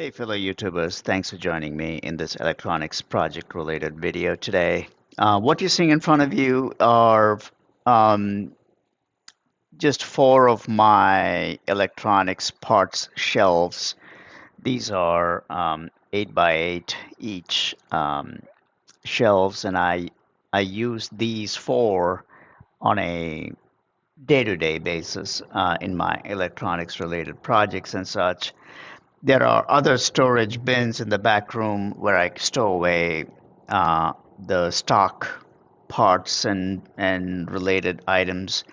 Hey, fellow YouTubers, thanks for joining me in this electronics project related video today. What you're seeing in front of you are um, just four of my electronics parts shelves. These are 8 by 8 each shelves, and I use these four on a day-to-day basis in my electronics related projects and such. There are other storage bins in the back room where I store away uh, the stock parts and related items.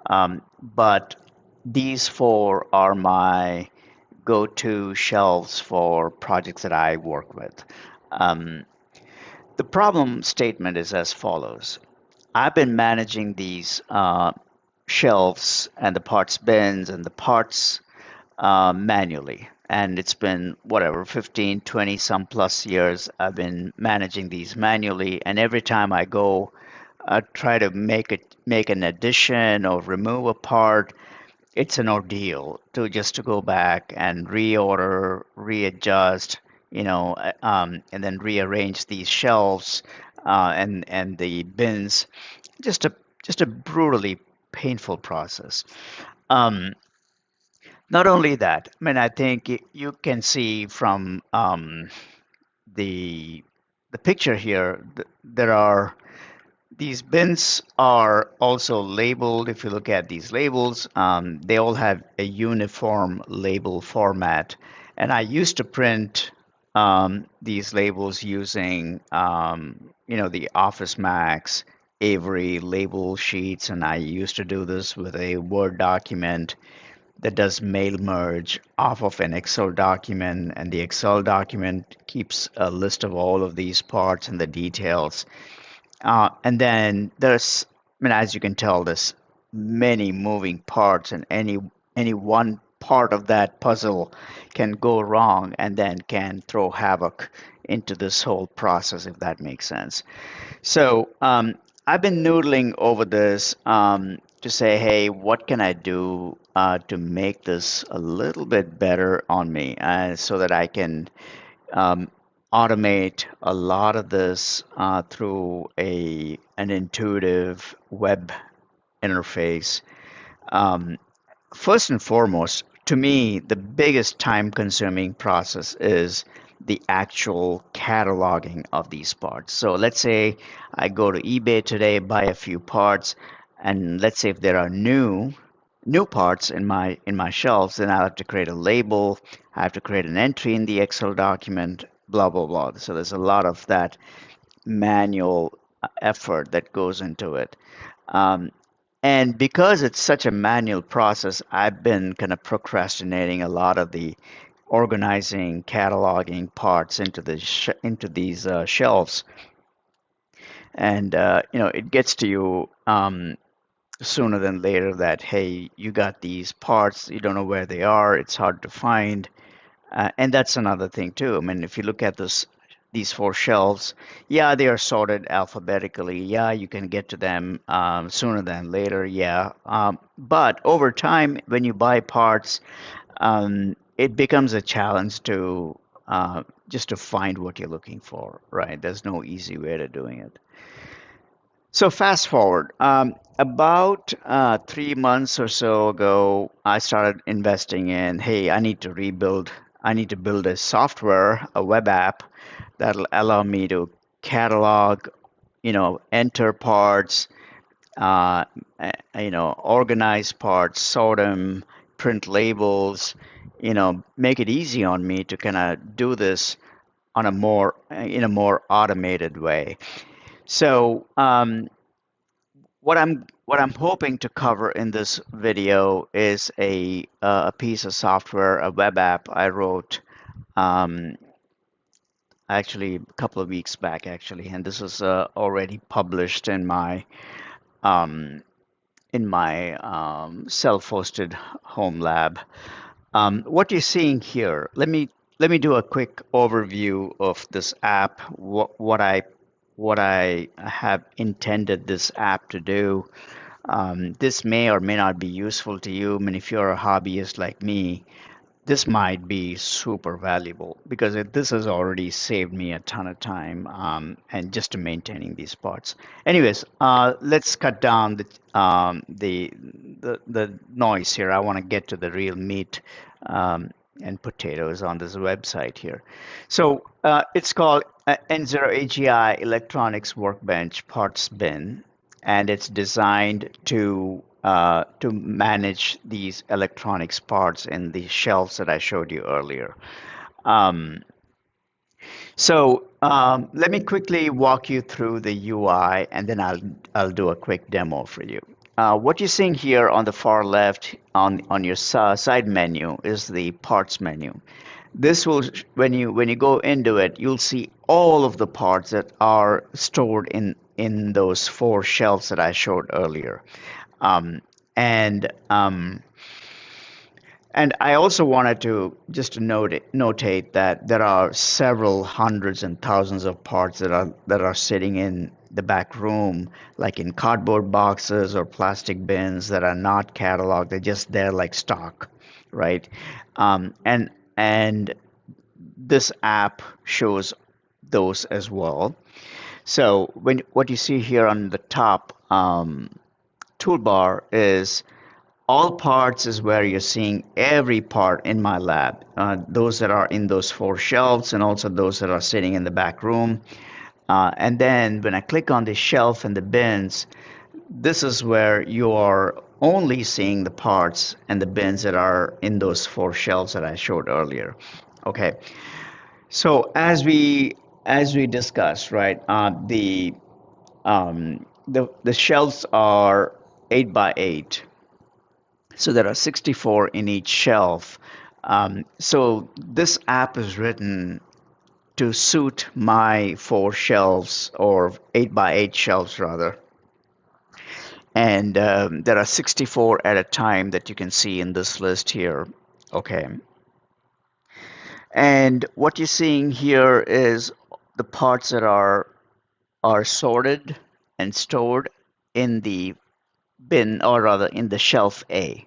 But these four are my go-to shelves for projects that I work with. Um, the problem statement is as follows. I've been managing these shelves and the parts bins and the parts manually. And it's been whatever, 15, 20 some plus years I've been managing these manually. And every time I go try to make an addition or remove a part, it's an ordeal to just to go back and reorder, readjust, and then rearrange these shelves and the bins. Just a just a brutally painful process. Um, Not only that, I mean, I think you can see from the the picture here, there are these bins are also labeled. If you look at these labels, they all have a uniform label format. And I used to print these labels using, the Office Max, Avery label sheets, and I used to do this with a Word document that does mail merge off of an Excel document, and the Excel document keeps a list of all of these parts and the details. And then there's, I mean, as you can tell, there's many moving parts, and any one part of that puzzle can go wrong and then can throw havoc into this whole process, if that makes sense. So I've been noodling over this to say, hey, what can I do to make this a little bit better on me so that I can um, automate a lot of this through an intuitive web interface. Um, First and foremost, to me, the biggest time consuming process is the actual cataloging of these parts. So let's say I go to eBay today, buy a few parts, and let's say if there are new parts in my shelves, then I'll have to create a label, I have to create an entry in the Excel document, blah blah blah. So there's a lot of that manual effort that goes into it. Um, and because it's such a manual process, I've been kind of procrastinating a lot of the organizing, cataloging parts into into these shelves, and it gets to you sooner than later that hey, you got these parts, you don't know where they are, it's hard to find, and that's another thing too. I mean, if you look at these four shelves, yeah, they are sorted alphabetically. Yeah, you can get to them sooner than later. Yeah, but over time, when you buy parts, it becomes a challenge to just to find what you're looking for. Right? There's no easy way to doing it. So fast forward, about 3 months or so ago, I started investing in, hey, I need to build a software, a web app that'll allow me to catalog, enter parts, uh, organize parts, sort them, print labels, make it easy on me to kind of do this on in a more automated way. So what I'm hoping to cover in this video is a piece of software, a web app I wrote um, actually a couple of weeks back actually, and this is already published um, in my self-hosted home lab. What you're seeing here, let me do a quick overview of this app, what I have intended this app to do. This may or may not be useful to you. I mean, if you're a hobbyist like me, this might be super valuable because this has already saved me a ton of time and just to maintaining these parts. Anyways, let's cut down the noise here. I want to get to the real meat um, and potatoes on this website here. So it's called N0AGI Electronics Workbench Parts Bin, and it's designed to manage these electronics parts in the shelves that I showed you earlier. Um, Let me quickly walk you through the UI, and then I'll do a quick demo for you. What you're seeing here on the far left on your side menu is the parts menu. This will, when you go into it, you'll see all of the parts that are stored in those four shelves that I showed earlier. Um, and and I also wanted to just to notate that there are several hundreds and thousands of parts that are sitting in the back room, like in cardboard boxes or plastic bins that are not cataloged. They're just there like stock, right? And this app shows those as well. So what you see here on the top toolbar is all parts is where you're seeing every part in my lab. Those that are in those four shelves and also those that are sitting in the back room. And then when I click on the shelf and the bins, this is where you are only seeing the parts and the bins that are in those four shelves that I showed earlier. Okay, so as we discussed, right, the shelves are 8 by 8, so there are 64 in each shelf. So this app is written to suit my four shelves, or 8 by 8 shelves rather. And there are 64 at a time that you can see in this list here. Okay. And what you're seeing here is the parts that are sorted and stored in the bin, or rather in the shelf A.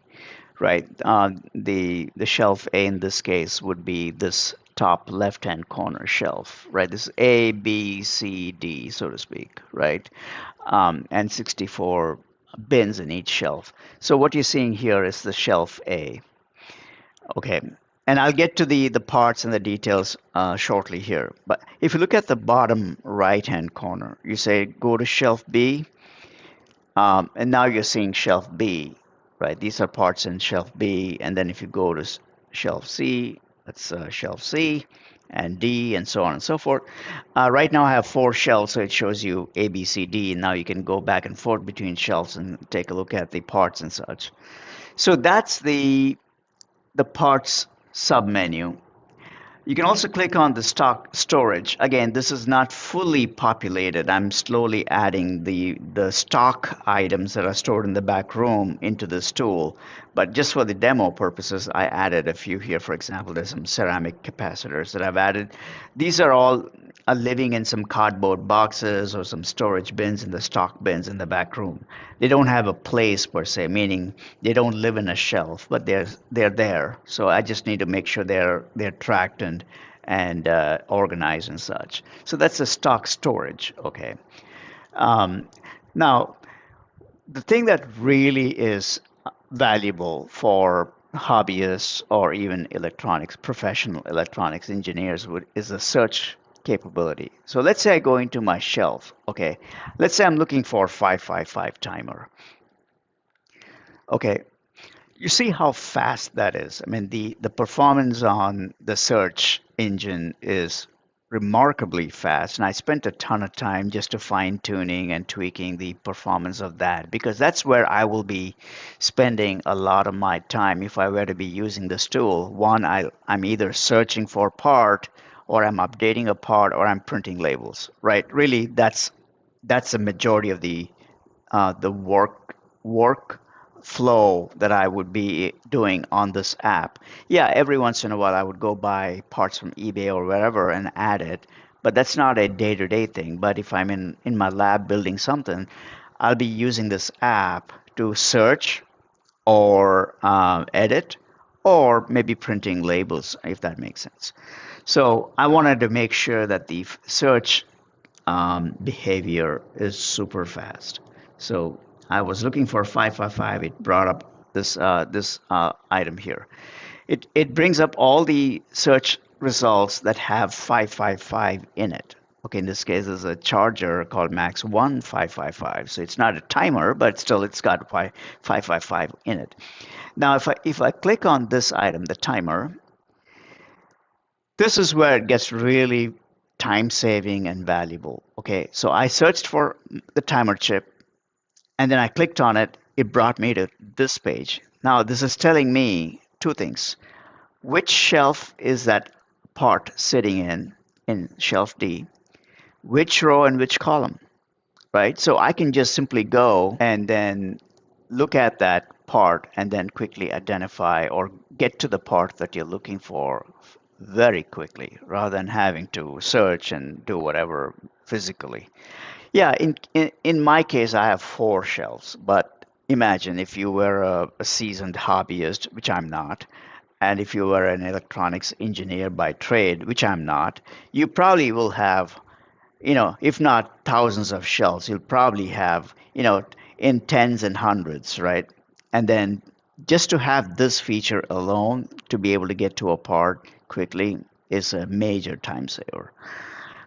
Right. The shelf A in this case would be this top left-hand corner shelf, right? This is A, B, C, D, so to speak, right? And 64 bins in each shelf. So what you're seeing here is the shelf A. Okay. And I'll get to the parts and the details shortly here. But if you look at the bottom right-hand corner, you say go to shelf B, and now you're seeing shelf B, right? These are parts in shelf B, and then if you go to shelf C, that's shelf C, and D, and so on and so forth. Right now I have four shelves, so it shows you A, B, C, D, and now you can go back and forth between shelves and take a look at the parts and such. So that's the parts submenu. You can also click on the stock storage. Again, this is not fully populated. I'm slowly adding the stock items that are stored in the back room into this tool. But just for the demo purposes, I added a few here. For example, there's some ceramic capacitors that I've added. These are all living in some cardboard boxes or some storage bins in the stock bins in the back room. They don't have a place per se, meaning they don't live in a shelf, but they're there. So I just need to make sure they're tracked and organized and such. So that's the stock storage. Okay. Um, Now, the thing that really is valuable for hobbyists or even professional electronics engineers is the search capability. So let's say I go into my shelf. Okay, let's say I'm looking for 555 timer. Okay, you see how fast that is. I mean, the performance on the search engine is remarkably fast, and I spent a ton of time just to fine tuning and tweaking the performance of that, because that's where I will be spending a lot of my time if I were to be using this tool. One, I'm either searching for a part, or I'm updating a part, or I'm printing labels, right? Really, that's the majority of the work flow that I would be doing on this app. Yeah, every once in a while I would go buy parts from eBay or wherever and add it, but that's not a day-to-day thing. But if I'm in my lab building something, I'll be using this app to search or edit or maybe printing labels, if that makes sense. So I wanted to make sure that the search behavior is super fast. So I was looking for 555. It brought up this item here. It brings up all the search results that have 555 in it. Okay, in this case, there's a charger called Max 1555. So it's not a timer, but still it's got 555 in it. Now, if I click on this item, the timer, this is where it gets really time saving and valuable. Okay, so I searched for the timer chip and then I clicked on it. It brought me to this page. Now, this is telling me two things. Which shelf is that part sitting in shelf D? Which row and which column, right? So I can just simply go and then look at that part and then quickly identify or get to the part that you're looking for very quickly rather than having to search and do whatever physically. Yeah, in my case, I have four shelves, but imagine if you were a seasoned hobbyist, which I'm not, and if you were an electronics engineer by trade, which I'm not, you probably will have, if not thousands of shelves, you'll probably have, in tens and hundreds, right? And then just to have this feature alone to be able to get to a part quickly is a major time saver.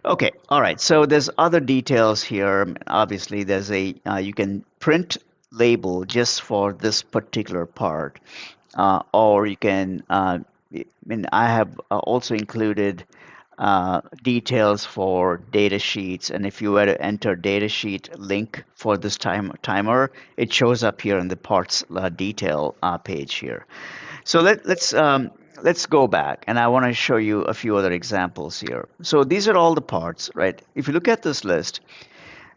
Okay, all right. So there's other details here. Obviously, there's you can print label just for this particular part, or you can. I have also included details for data sheets, and if you were to enter data sheet link for this timer, it shows up here in the parts detail page here. So let's go back, and I want to show you a few other examples here. So these are all the parts, right? If you look at this list,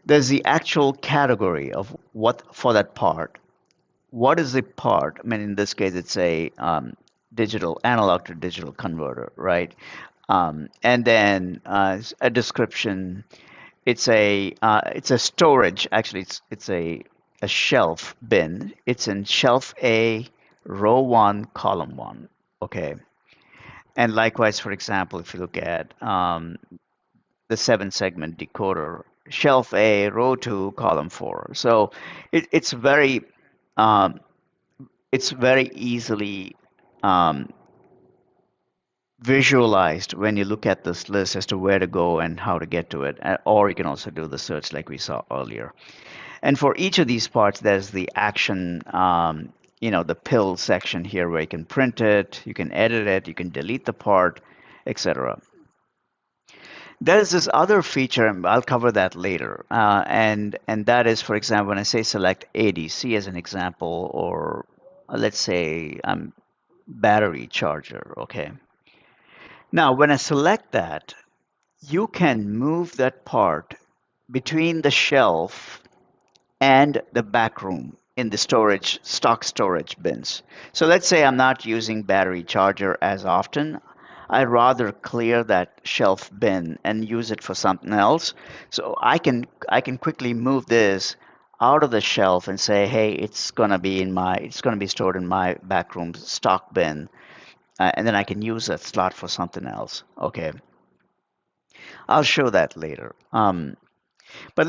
there's the actual category of what for that part. What is the part? I mean, in this case, it's a digital analog to digital converter, right? And then a description. It's a storage. Actually, it's a shelf bin. It's in shelf A, row one, column one. Okay. And likewise, for example, if you look at the 7 segment decoder, shelf A, row two, column four. So it's um, very easily um, visualized when you look at this list as to where to go and how to get to it. Or you can also do the search like we saw earlier. And for each of these parts, there's the action, the pill section here where you can print it, you can edit it, you can delete the part, etc. There's this other feature, and I'll cover that later. And that is, for example, when I say select ADC as an example, or let's say battery charger, okay. Now, when I select that, you can move that part between the shelf and the back room in the stock storage bins. So let's say I'm not using battery charger as often. I'd rather clear that shelf bin and use it for something else. So I can quickly move this out of the shelf and say, hey, it's gonna be stored in my back room stock bin, and then I can use that slot for something else. Okay, I'll show that later. But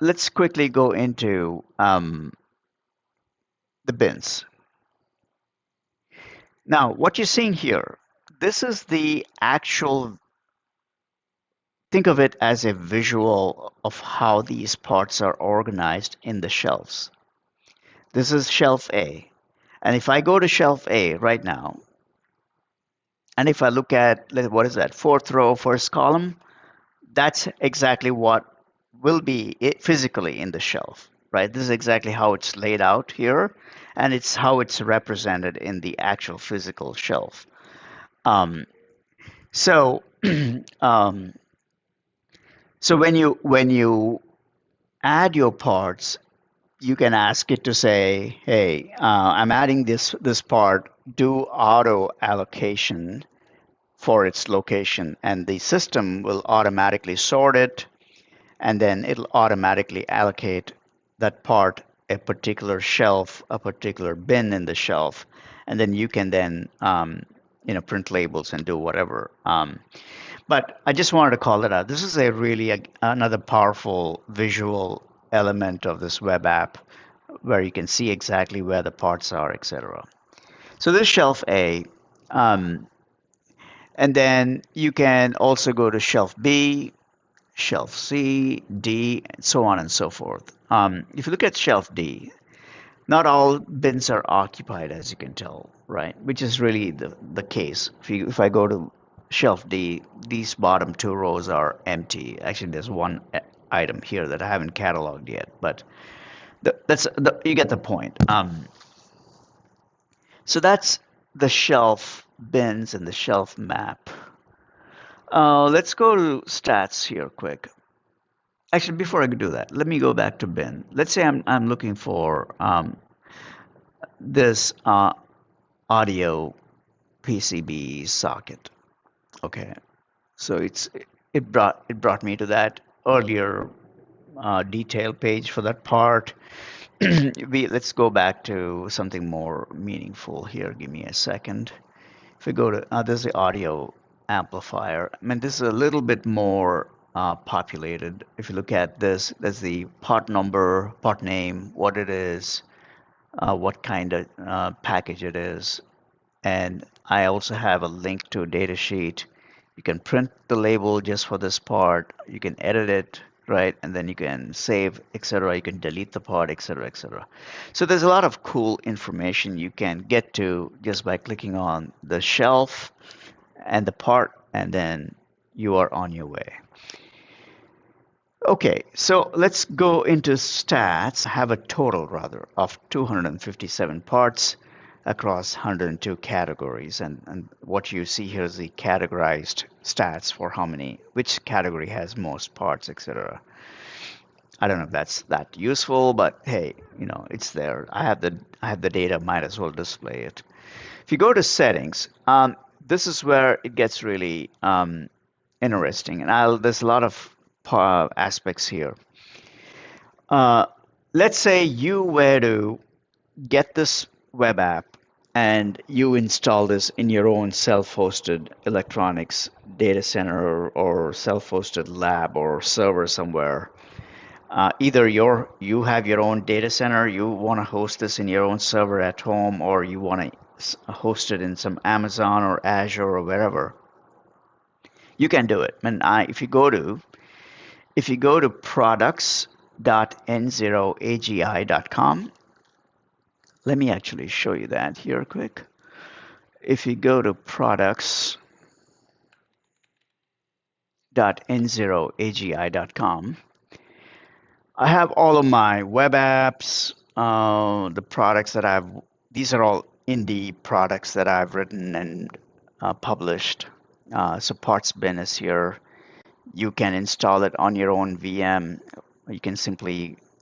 let's quickly go into the bins. Now, what you're seeing here, this is the actual, think of it as a visual of how these parts are organized in the shelves. This is shelf A. And if I go to shelf A right now, and if I look at, what is that, fourth row, first column, that's exactly what will be physically in the shelf, right? This is exactly how it's laid out here, and it's how it's represented in the actual physical shelf. Um, so, um, so when you add your parts, you can ask it to say, "Hey, I'm adding this part. Do auto allocation for its location," and the system will automatically sort it, and then it'll automatically allocate that part a particular shelf, a particular bin in the shelf, and then you can then print labels and do whatever. But I just wanted to call it out. This is a really another powerful visual element of this web app where you can see exactly where the parts are, etc. So this is shelf A, um, and then you can also go to shelf B, shelf C, D, and so on and so forth. If you look at shelf D, not all bins are occupied, as you can tell, right? Which is really the case. If I go to shelf D, these bottom two rows are empty. Actually, there's one item here that I haven't cataloged yet, but you get the point. So that's the shelf bins and the shelf map. Let's go to stats here quick. Actually, before I do that, let me go back to bin. Let's say I'm looking for this audio PCB socket. Okay, so it brought me to that earlier detail page for that part. Let's go back to something more meaningful here. Give me a second. If we go to there's the audio amplifier. I mean, this is a little bit more populated. If you look at this, there's the part number, part name, what it is, what kind of package it is, and I also have a link to a data sheet. You can print the label just for this part. You can edit it, right? And then you can save, etc. You can delete the part, etc., etc. So there's a lot of cool information you can get to just by clicking on the shelf and the part, and then you are on your way. Okay, so let's go into stats. I have a total, rather, of 257 parts across 102 categories. And what you see here is the categorized stats for which category has most parts, etc. I don't know if that's that useful, but hey, it's there. I have the data, might as well display it. If you go to settings, this is where it gets really interesting. And there's a lot of aspects here. Let's say you were to get this web app and you install this in your own self-hosted electronics data center or self-hosted lab or server somewhere. Either you have your own data center, you want to host this in your own server at home, or you want to host it in some Amazon or Azure or wherever. You can do it. And if you go to products.n0agi.com, let me actually show you that here quick. If you go to products.n0agi.com, I have all of my web apps, the products that these are all indie products that I've written and published. So parts bin is here. You can install it on your own VM. You can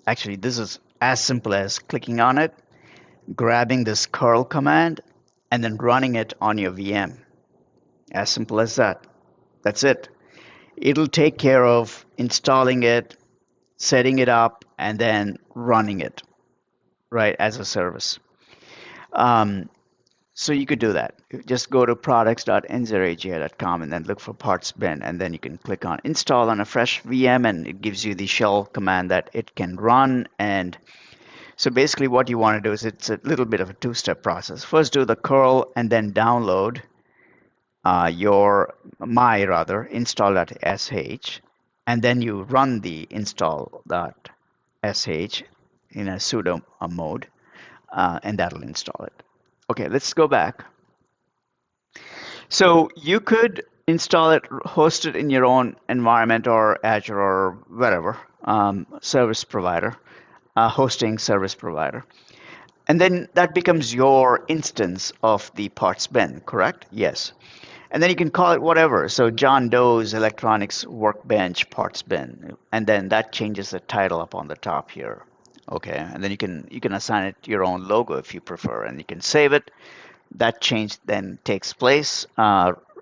actually, this is as simple as clicking on it, grabbing this curl command, and then running it on your VM. As simple as that. That's it. It'll take care of installing it, setting it up, and then running it, right, as a service. So you could do that. Just go to products.n0agi.com and then look for parts bin, and then you can click on install on a fresh VM, and it gives you the shell command that it can run. And so basically what you want to do is it's a little bit of a two-step process. First do the curl and then download install.sh, and then you run the install.sh in a sudo mode, and that'll install it. Okay, let's go back. So you could install it, host it in your own environment or Azure or wherever, service provider, hosting service provider. And then that becomes your instance of the parts bin, correct? Yes. And then you can call it whatever. So John Doe's Electronics Workbench Parts Bin, and then that changes the title up on the top here. Okay, and then you can assign it your own logo if you prefer, and you can save it. That change then takes place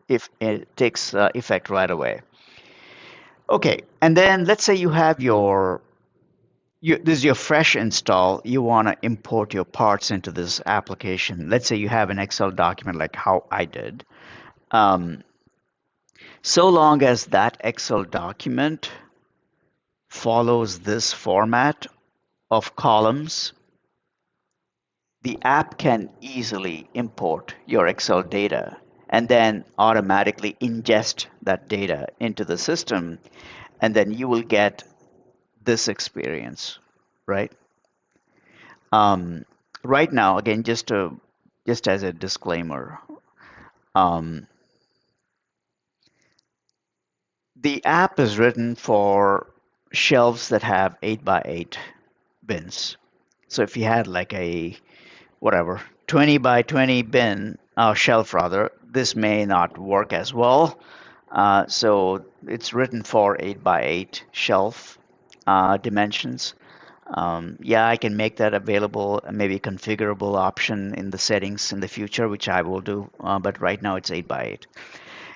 if it takes effect right away. Okay, and then let's say you have your This is your fresh install. You want to import your parts into this application. Let's say you have an Excel document like how I did. Um, so long as that Excel document follows this format of columns, the app can easily import your Excel data and then automatically ingest that data into the system, and then you will get this experience, right? Um, right now, again, just as a disclaimer, um, the app is written for shelves that have 8 by 8 bins. So if you had like a whatever 20 by 20 bin shelf rather, this may not work as well. So it's written for 8 by 8 shelf dimensions. Yeah, I can make that available, maybe configurable option in the settings in the future, which I will do. But right now it's 8 by 8.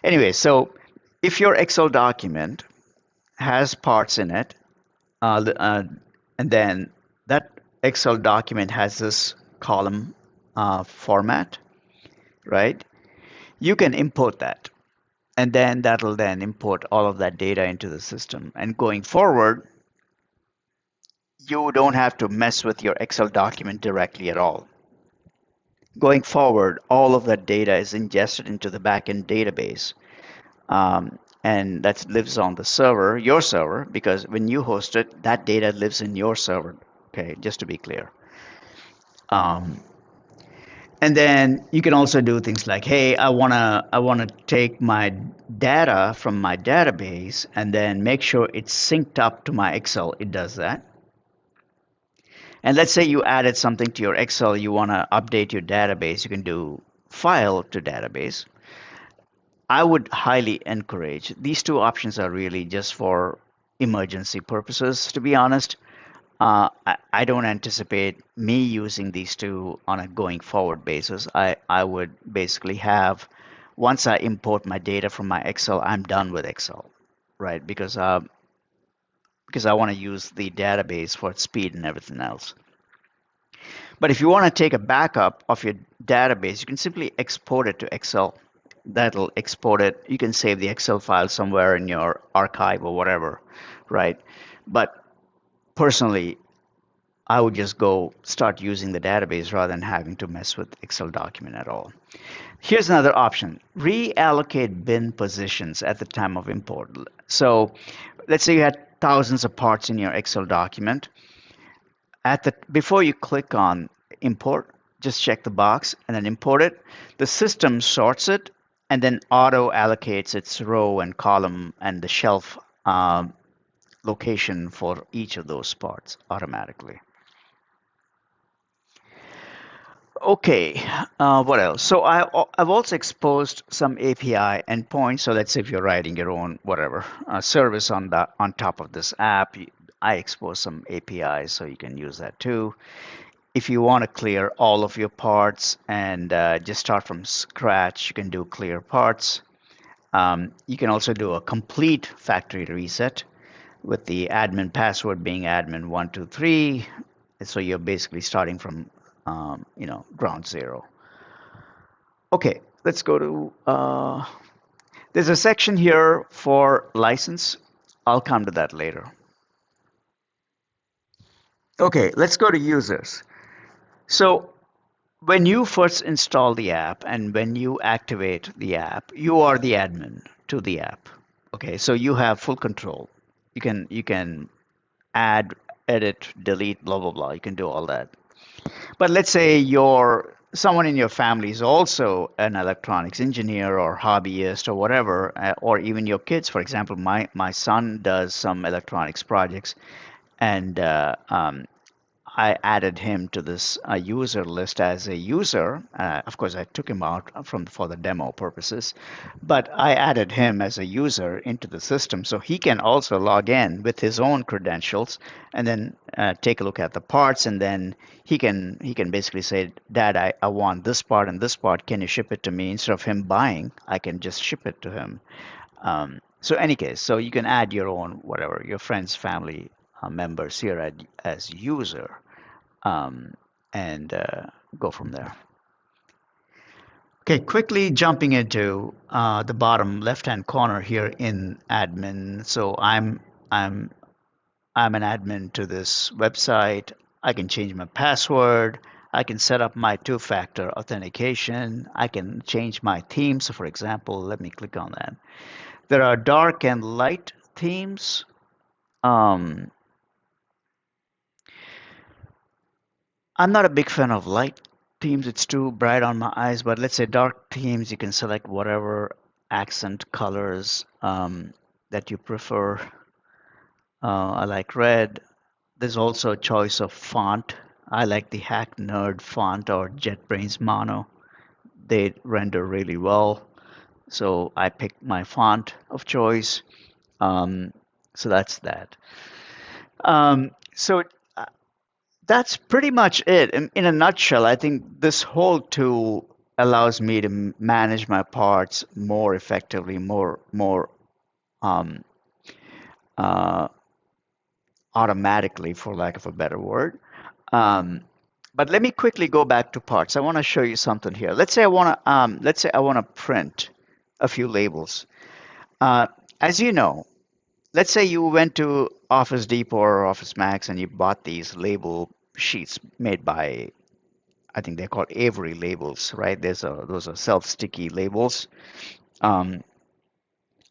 Anyway, so if your Excel document has parts in it, and then that Excel document has this column format, right? You can import that, and then that'll then import all of that data into the system. And going forward, you don't have to mess with your Excel document directly at all. Going forward, all of that data is ingested into the backend database. And that lives on the server, your server, because when you host it, that data lives in your server. Okay, just to be clear. Um, and then you can also do things like, hey, I wanna take my data from my database and then make sure it's synced up to my Excel. It does that. And let's say you added something to your Excel, you want to update your database, you can do file to database. I would highly encourage these two options are really just for emergency purposes, to be honest. I don't anticipate me using these two on a going forward basis. I would basically have, once I import my data from my Excel, I'm done with Excel, right? Because I want to use the database for its speed and everything else. But if you want to take a backup of your database, you can simply export it to Excel. That'll export it. You can save the Excel file somewhere in your archive or whatever, right? But personally, I would just go start using the database rather than having to mess with Excel document at all. Here's another option. Reallocate bin positions at the time of import. So let's say you had thousands of parts in your Excel document. Before you click on import, just check the box and then import it. The system sorts it and then auto allocates its row and column and the shelf location for each of those parts automatically. Okay, what else? So I've also exposed some API endpoints. So let's say if you're writing your own whatever service on top of this app, I expose some APIs so you can use that too. If you want to clear all of your parts and just start from scratch, you can do clear parts. You can also do a complete factory reset with the admin password being admin123. So you're basically starting from ground zero. Okay, let's go to, there's a section here for license. I'll come to that later. Okay, let's go to users. So when you first install the app and when you activate the app, you are the admin to the app. Okay, so you have full control. You can add, edit, delete, blah blah blah. You can do all that. But let's say someone in your family is also an electronics engineer or hobbyist or whatever, or even your kids. For example, my son does some electronics projects, and I added him to this user list as a user. Of course, I took him out for the demo purposes, but I added him as a user into the system so he can also log in with his own credentials and then take a look at the parts, and then he can basically say, Dad, I want this part and this part. Can you ship it to me? Instead of him buying, I can just ship it to him. So any case, so you can add your own whatever, your friend's family members here as user, um, and go from there. Okay, quickly jumping into the bottom left-hand corner here in admin. So I'm I'm an admin to this website. I can change my password. I can set up my two-factor authentication. I can change my theme. So for example, let me click on that. There are dark and light themes. Um, I'm not a big fan of light themes. It's too bright on my eyes. But let's say dark themes, you can select whatever accent colors that you prefer. I like red. There's also a choice of font. I like the Hack Nerd font or JetBrains Mono. They render really well. So I picked my font of choice. Um, so that's that. So that's pretty much it. In a nutshell, I think this whole tool allows me to manage my parts more effectively, more um, uh, automatically, for lack of a better word. Um, but let me quickly go back to parts. I want to show you something here. Let's say I want to print a few labels. Uh, as you know, let's say you went to Office Depot or Office Max and you bought these label sheets made by, I think they're called Avery labels, right? Those are self-sticky labels. Um,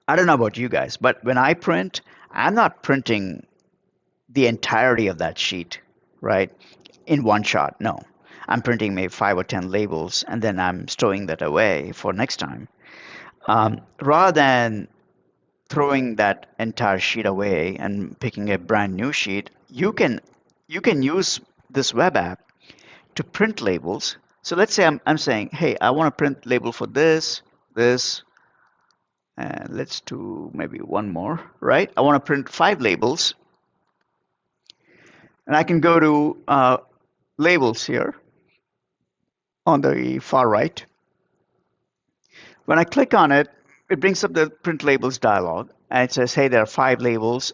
I don't know about you guys, but when I print, I'm not printing the entirety of that sheet, right? In one shot. No. I'm printing maybe 5 or 10 labels and then I'm stowing that away for next time. Rather than throwing that entire sheet away and picking a brand new sheet, you can use this web app to print labels. So let's say I'm saying, hey, I want to print label for this, and let's do maybe one more, right? I want to print 5 labels, and I can go to labels here on the far right. When I click on it, it brings up the print labels dialog, and it says, hey, there are 5 labels.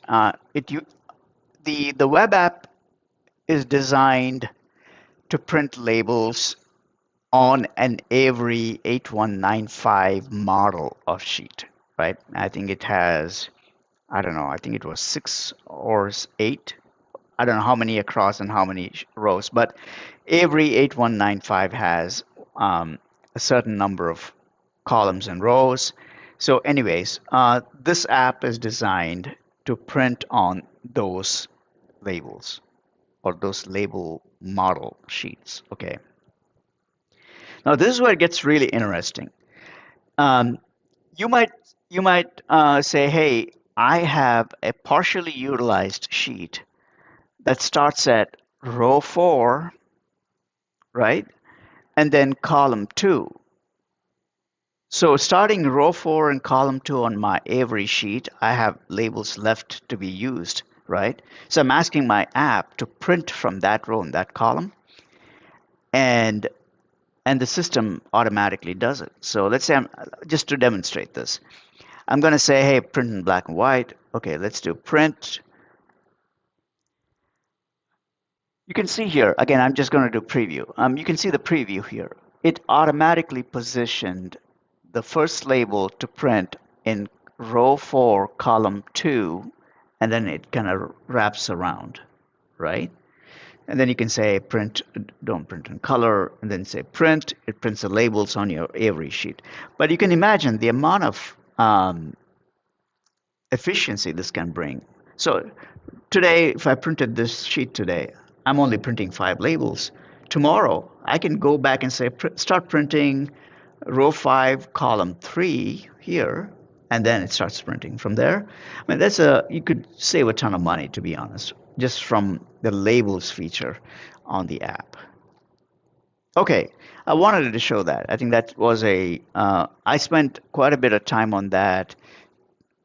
The web app is designed to print labels on an Avery 8195 model of sheet, right? I think it has, I don't know, I think it was 6 or 8. I don't know how many across and how many rows, but Avery 8195 has a certain number of columns and rows. So anyways, this app is designed to print on those labels or those label model sheets. Okay. Now this is where it gets really interesting. Um, you might say, hey, I have a partially utilized sheet that starts at row 4, right? And then column 2. So starting row 4 and column 2 on my Avery sheet, I have labels left to be used, right? So I'm asking my app to print from that row and that column, and the system automatically does it. So let's say just to demonstrate this, I'm going to say, hey, print in black and white. Okay, let's do print. You can see here, again, I'm just going to do preview. You can see the preview here. It automatically positioned the first label to print in row 4, column 2, and then it kind of wraps around, right? And then you can say print, don't print in color, and then say print. It prints the labels on your Avery sheet. But you can imagine the amount of efficiency this can bring. So today, if I printed this sheet today, I'm only printing 5 labels. Tomorrow, I can go back and say, start printing row 5, column 3 here, and then it starts printing from there. I mean, you could save a ton of money, to be honest, just from the labels feature on the app. Okay, I wanted to show that. I think that was I spent quite a bit of time on that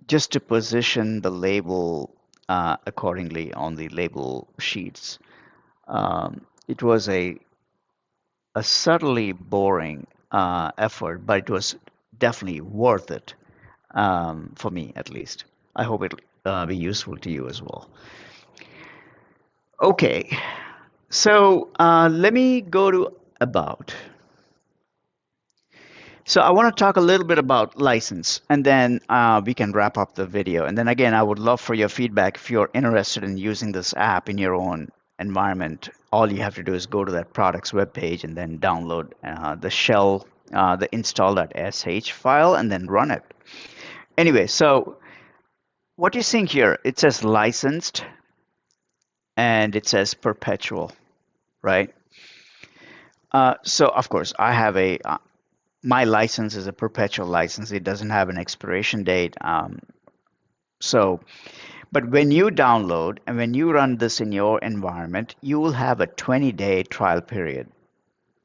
just to position the label accordingly on the label sheets. It was a subtly boring effort, but it was definitely worth it for me, at least. I hope it'll be useful to you as well. Okay, so let me go to about. So I want to talk a little bit about license, and then we can wrap up the video. And then again, I would love for your feedback if you're interested in using this app in your own environment. All you have to do is go to that product's webpage and then download the shell, the install.sh file, and then run it. Anyway, so what you're seeing here, it says licensed and it says perpetual, right? So of course, I have a my license is a perpetual license. It doesn't have an expiration date. So, but when you download and when you run this in your environment, you will have a 20-day trial period.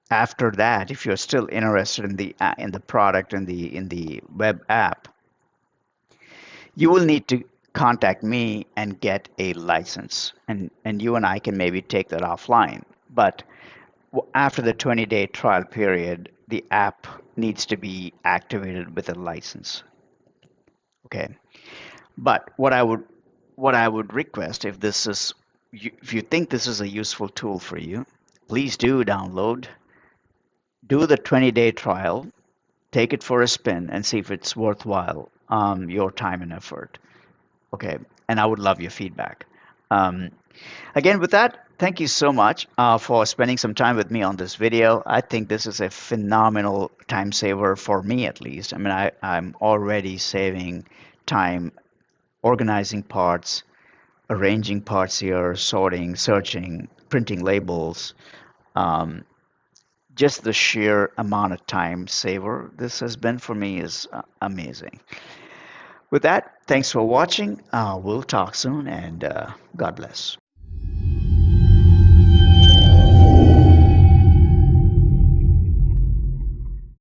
After that, if you're still interested in the product and the web app, you will need to contact me and get a license, and you and I can maybe take that offline. But after the 20-day trial period, the app needs to be activated with a license. Okay. But what I would request, if you think this is a useful tool for you, please do download, do the 20-day trial, take it for a spin, and see if it's worthwhile your time and effort. Okay, and I would love your feedback. Um, Again, with that, thank you so much for spending some time with me on this video. I think this is a phenomenal time saver for me, at least. I mean, I'm already saving time organizing parts, arranging parts here, sorting, searching, printing labels. Um, just the sheer amount of time saver this has been for me is amazing. With that, thanks for watching. We'll talk soon, and God bless.